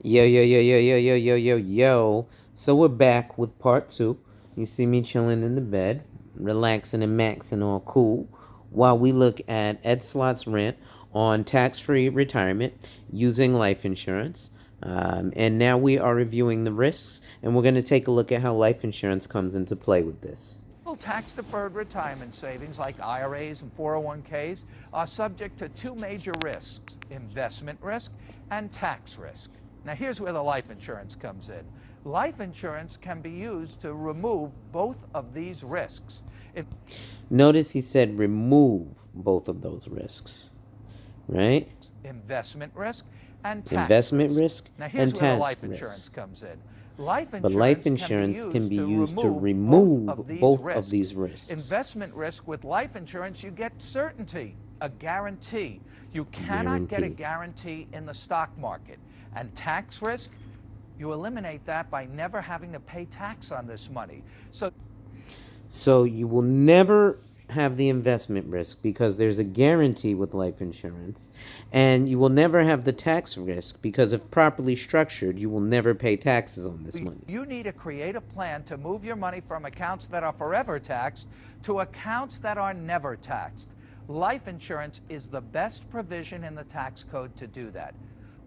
Yo, yo, yo, yo, yo, yo, yo, yo, yo. So we're back with part two. You see me chilling in the bed, relaxing and maxing all cool, while we look at Ed Slot's rant on tax-free retirement using life insurance. And now we are reviewing the risks, and we're going to take a look at how life insurance comes into play with this. Tax deferred retirement savings like IRAs and 401ks are subject to two major risks: investment risk and tax risk. Now, here's where the life insurance comes in. Life insurance can be used to remove both of these risks. Notice he said remove both of those risks, right? Investment risk and tax Investment risk. risk Now, here's and where the tax life risk. insurance comes in. Life But life insurance can be insurance can used be to used to remove both remove of these both of these risks. risks. Investment risk: with life insurance, you get certainty, a guarantee. You cannot get a Guarantee. guarantee in the stock market. And tax risk, you eliminate that by never having to pay tax on this money. So you will never have the investment risk because there's a guarantee with life insurance. And you will never have the tax risk because if properly structured, you will never pay taxes on this money. You need to create a plan to move your money from accounts that are forever taxed to accounts that are never taxed. Life insurance is the best provision in the tax code to do that.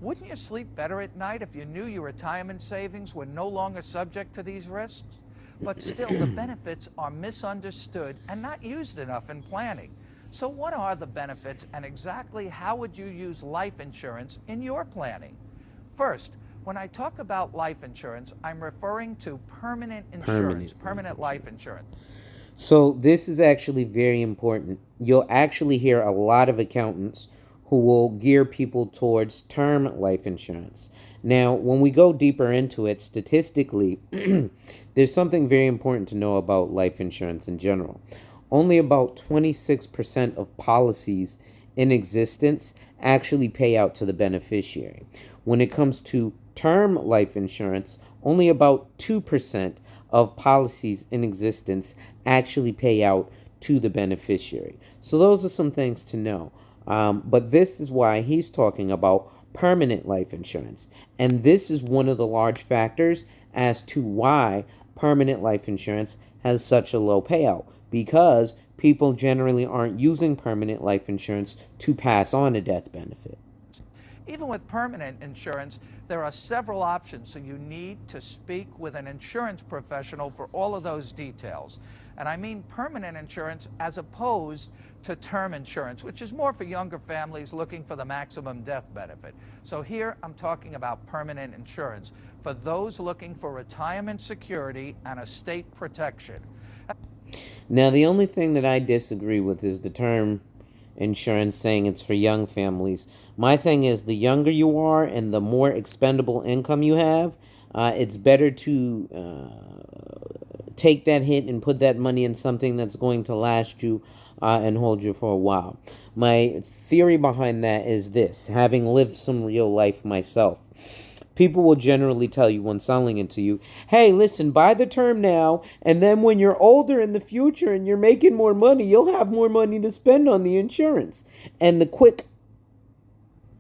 Wouldn't you sleep better at night if you knew your retirement savings were no longer subject to these risks? But still, the benefits are misunderstood and not used enough in planning. So what are the benefits, and exactly how would you use life insurance in your planning? First, when I talk about life insurance, I'm referring to permanent insurance, permanent life insurance. So this is actually very important. You'll actually hear a lot of accountants who will gear people towards term life insurance. Now, when we go deeper into it, statistically, there's something very important to know about life insurance in general. Only about 26% of policies in existence actually pay out to the beneficiary. When it comes to term life insurance, only about 2% of policies in existence actually pay out to the beneficiary. So, those are some things to know. But this is why he's talking about permanent life insurance. And this is one of the large factors as to why permanent life insurance has such a low payout, because people generally aren't using permanent life insurance to pass on a death benefit. Even with permanent insurance, there are several options, so you need to speak with an insurance professional for all of those details. And I mean permanent insurance as opposed to term insurance, which is more for younger families looking for the maximum death benefit. So here I'm talking about permanent insurance for those looking for retirement security and estate protection. Now, the only thing that I disagree with is the term insurance saying it's for young families. My thing is, the younger you are and the more expendable income you have, it's better to take that hit and put that money in something that's going to last you and hold you for a while. My theory behind that is this: having lived some real life myself, people will generally tell you when selling it to you, hey, listen, buy the term now, and then when you're older in the future and you're making more money, you'll have more money to spend on the insurance. And the quick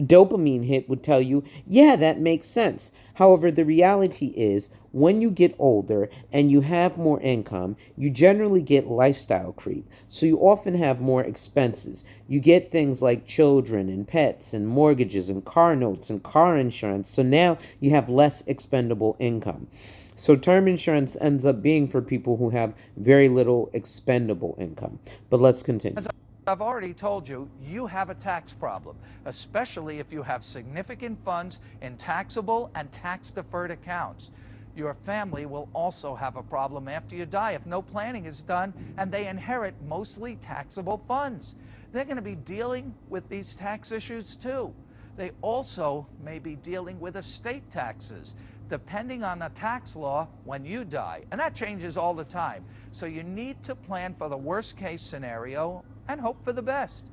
dopamine hit would tell you, yeah, that makes sense. However, the reality is, when you get older and you have more income, you generally get lifestyle creep. So you often have more expenses. You get things like children and pets and mortgages and car notes and car insurance. So now you have less expendable income. So term insurance ends up being for people who have very little expendable income. But let's continue. I've already told you, you have a tax problem, especially if you have significant funds in taxable and tax-deferred accounts. Your family will also have a problem after you die if no planning is done and they inherit mostly taxable funds. They're going to be dealing with these tax issues too. They also may be dealing with estate taxes, depending on the tax law when you die. And that changes all the time. So you need to plan for the worst case scenario and hope for the best.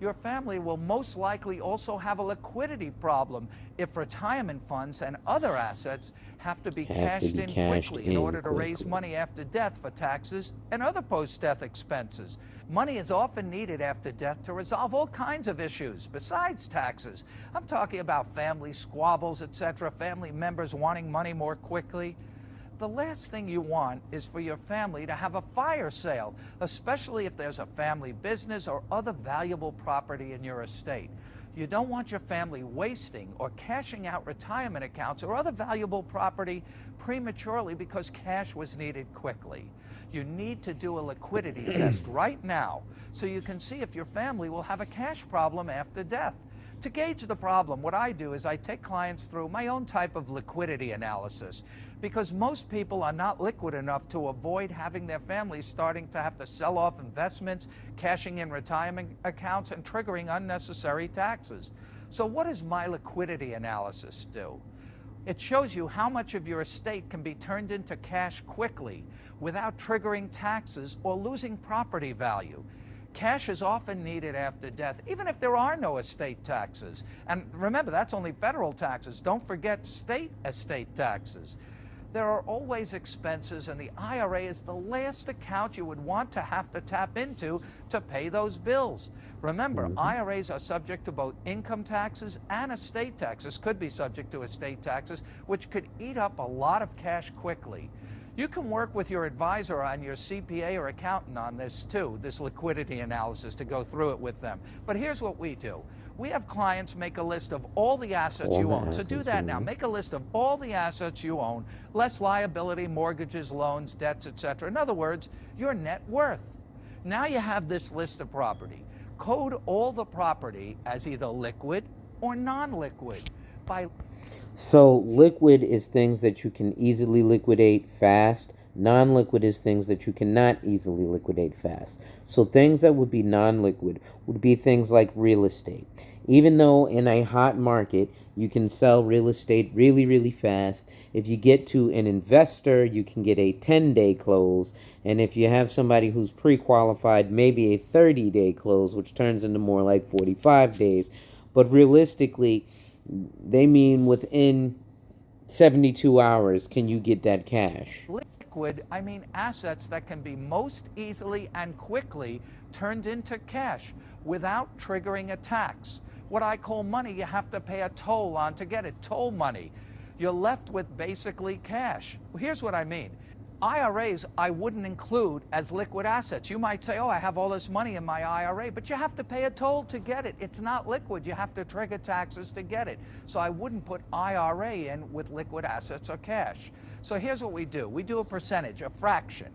Your family will most likely also have a liquidity problem if retirement funds and other assets have to be Have to cashed be in cashed quickly in in order to raise quickly. money after death for taxes and other post-death expenses. Money is often needed after death to resolve all kinds of issues besides taxes. I'm talking about family squabbles, etc., family members wanting money more quickly. The last thing you want is for your family to have a fire sale, especially if there's a family business or other valuable property in your estate. You don't want your family wasting or cashing out retirement accounts or other valuable property prematurely because cash was needed quickly. You need to do a liquidity test right now so you can see if your family will have a cash problem after death. To gauge the problem, what I do is I take clients through my own type of liquidity analysis because most people are not liquid enough to avoid having their families starting to have to sell off investments, cashing in retirement accounts, and triggering unnecessary taxes. So what does my liquidity analysis do? It shows you how much of your estate can be turned into cash quickly without triggering taxes or losing property value. Cash is often needed after death, even if there are no estate taxes. And remember, that's only federal taxes. Don't forget state estate taxes. There are always expenses, and the IRA is the last account you would want to have to tap into to pay those bills. Remember, Hmm. IRAs are subject to both income taxes and estate taxes, could be subject to estate taxes, which could eat up a lot of cash quickly. You can work with your advisor on your CPA or accountant on this too, this liquidity analysis, to go through it with them. But here's what we do. We have clients make a list of all the assets All you the own. So do assets that you now. own. Make a list of all the assets you own, less liability, mortgages, loans, debts, etc. In other words, your net worth. Now you have this list of property. Code all the property as either liquid or non-liquid. By So, liquid is things that you can easily liquidate fast. Non liquid is things that you cannot easily liquidate fast. So, things that would be non liquid would be things like real estate. Even though in a hot market you can sell real estate really, really fast, if you get to an investor, you can get a 10-day close. And if you have somebody who's pre qualified, maybe a 30-day close, which turns into more like 45 days. But realistically, they mean within 72 hours can you get that cash. liquid, I mean assets that can be most easily and quickly turned into cash without triggering a tax. What I call money you have to pay a toll on to get it, toll money. You're left with basically cash. Here's what I mean. IRAs I wouldn't include as liquid assets. You might say, oh, I have all this money in my IRA, but you have to pay a toll to get it. It's not liquid. You have to trigger taxes to get it. So I wouldn't put IRA in with liquid assets or cash. So here's what we do. We do a percentage, a fraction.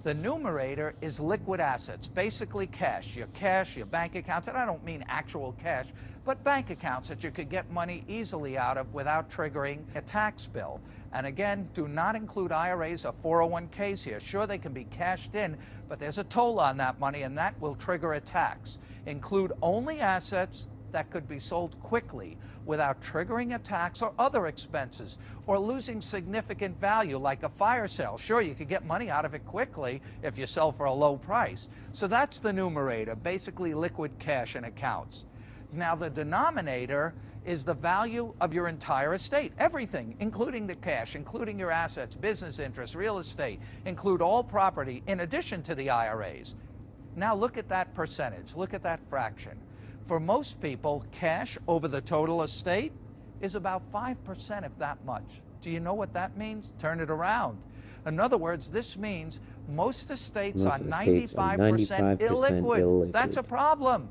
The numerator is liquid assets, basically cash, your bank accounts, and I don't mean actual cash, but bank accounts that you could get money easily out of without triggering a tax bill. And again, do not include IRAs or 401ks here. Sure, they can be cashed in, but there's a toll on that money, and that will trigger a tax. Include only assets that could be sold quickly without triggering a tax or other expenses or losing significant value like a fire sale. Sure, you could get money out of it quickly if you sell for a low price. So that's the numerator, basically liquid cash and accounts. Now the denominator is the value of your entire estate, everything, including the cash, including your assets, business interests, real estate, include all property in addition to the IRAs. Now look at that percentage, look at that fraction. For most people, cash over the total estate is about 5%, if that much. Do you know what that means? Turn it around. In other words, this means most estates are Most estates are 95% 95% illiquid. That's a illiquid. problem.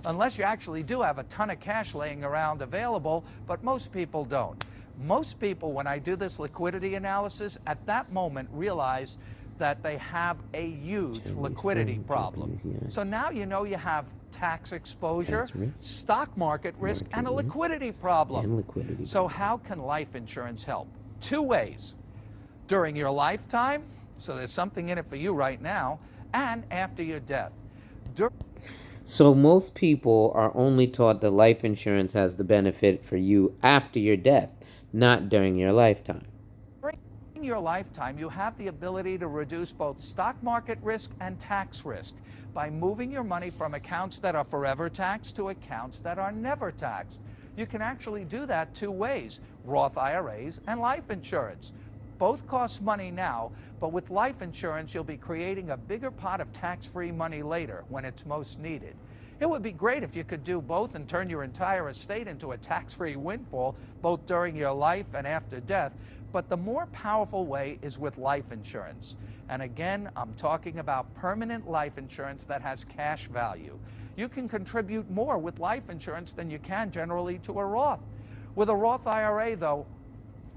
Unless you actually do have a ton of cash laying around available, but most people don't. Most people, when I do this liquidity analysis, at that moment realize that they have a huge Chinese liquidity foreign problem. companies, yeah. So now you know you have tax exposure, Tax risk, stock market risk, and a market risk, liquidity problem. and liquidity So problem. how can life insurance help? Two ways. During your lifetime, so there's something in it for you right now, and after your death. So most people are only taught that life insurance has the benefit for you after your death, not during your lifetime. In your lifetime, you have the ability to reduce both stock market risk and tax risk by moving your money from accounts that are forever taxed to accounts that are never taxed. You can actually do that two ways: Roth IRAs and life insurance. Both cost money now, but with life insurance, you'll be creating a bigger pot of tax-free money later when it's most needed. It would be great if you could do both and turn your entire estate into a tax-free windfall, both during your life and after death, but the more powerful way is with life insurance. And again, I'm talking about permanent life insurance that has cash value. You can contribute more with life insurance than you can generally to a Roth. With a Roth IRA, though,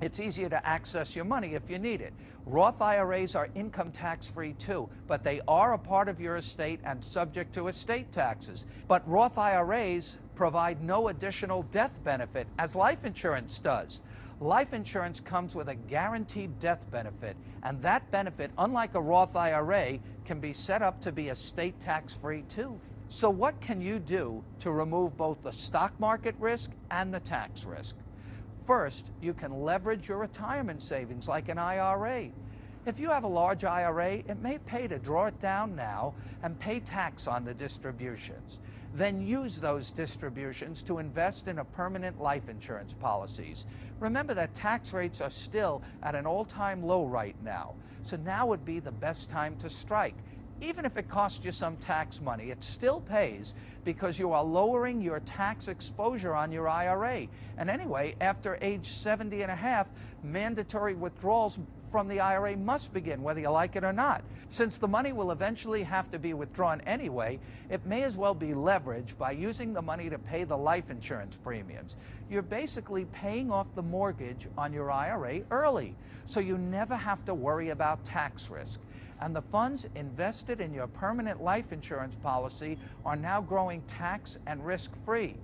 it's easier to access your money if you need it. Roth IRAs are income tax-free too, but they are a part of your estate and subject to estate taxes. But Roth IRAs provide no additional death benefit as life insurance does. Life insurance comes with a guaranteed death benefit, and that benefit, unlike a Roth IRA, can be set up to be estate tax-free too. So what can you do to remove both the stock market risk and the tax risk? First, you can leverage your retirement savings like an IRA. If you have a large IRA, it may pay to draw it down now and pay tax on the distributions. Then use those distributions to invest in a permanent life insurance policies. Remember that tax rates are still at an all-time low right now, so now would be the best time to strike. Even if it costs you some tax money, it still pays because you are lowering your tax exposure on your IRA. And anyway, after age 70 and a half, mandatory withdrawals from the IRA must begin, whether you like it or not. Since the money will eventually have to be withdrawn anyway, it may as well be leveraged by using the money to pay the life insurance premiums. You're basically paying off the mortgage on your IRA early, so you never have to worry about tax risk. And the funds invested in your permanent life insurance policy are now growing tax and risk-free.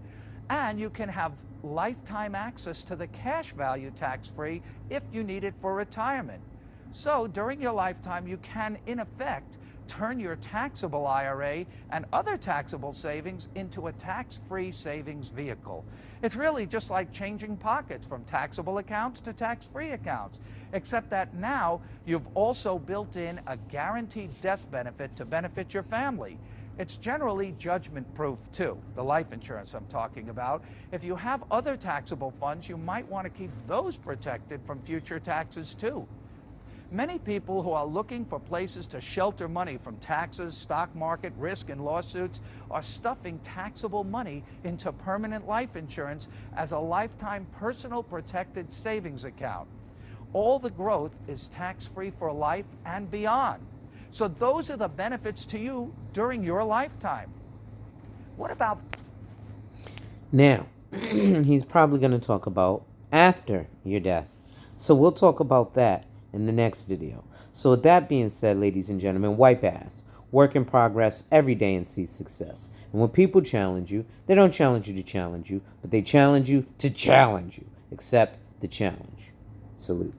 And you can have lifetime access to the cash value tax-free if you need it for retirement. So during your lifetime, you can, in effect, turn your taxable IRA and other taxable savings into a tax-free savings vehicle. It's really just like changing pockets from taxable accounts to tax-free accounts, except that now you've also built in a guaranteed death benefit to benefit your family. It's generally judgment-proof too, the life insurance I'm talking about. If you have other taxable funds, you might want to keep those protected from future taxes too. Many people who are looking for places to shelter money from taxes, stock market risk, and lawsuits are stuffing taxable money into permanent life insurance as a lifetime personal protected savings account. All the growth is tax-free for life and beyond. So those are the benefits to you during your lifetime. What about... Now, he's probably going to talk about after your death. So we'll talk about that in the next video. So with that being said, ladies and gentlemen, wipe ass. Work in progress every day and see success. And when people challenge you, they don't challenge you to challenge you, but they challenge you to challenge you. Accept the challenge. Salute.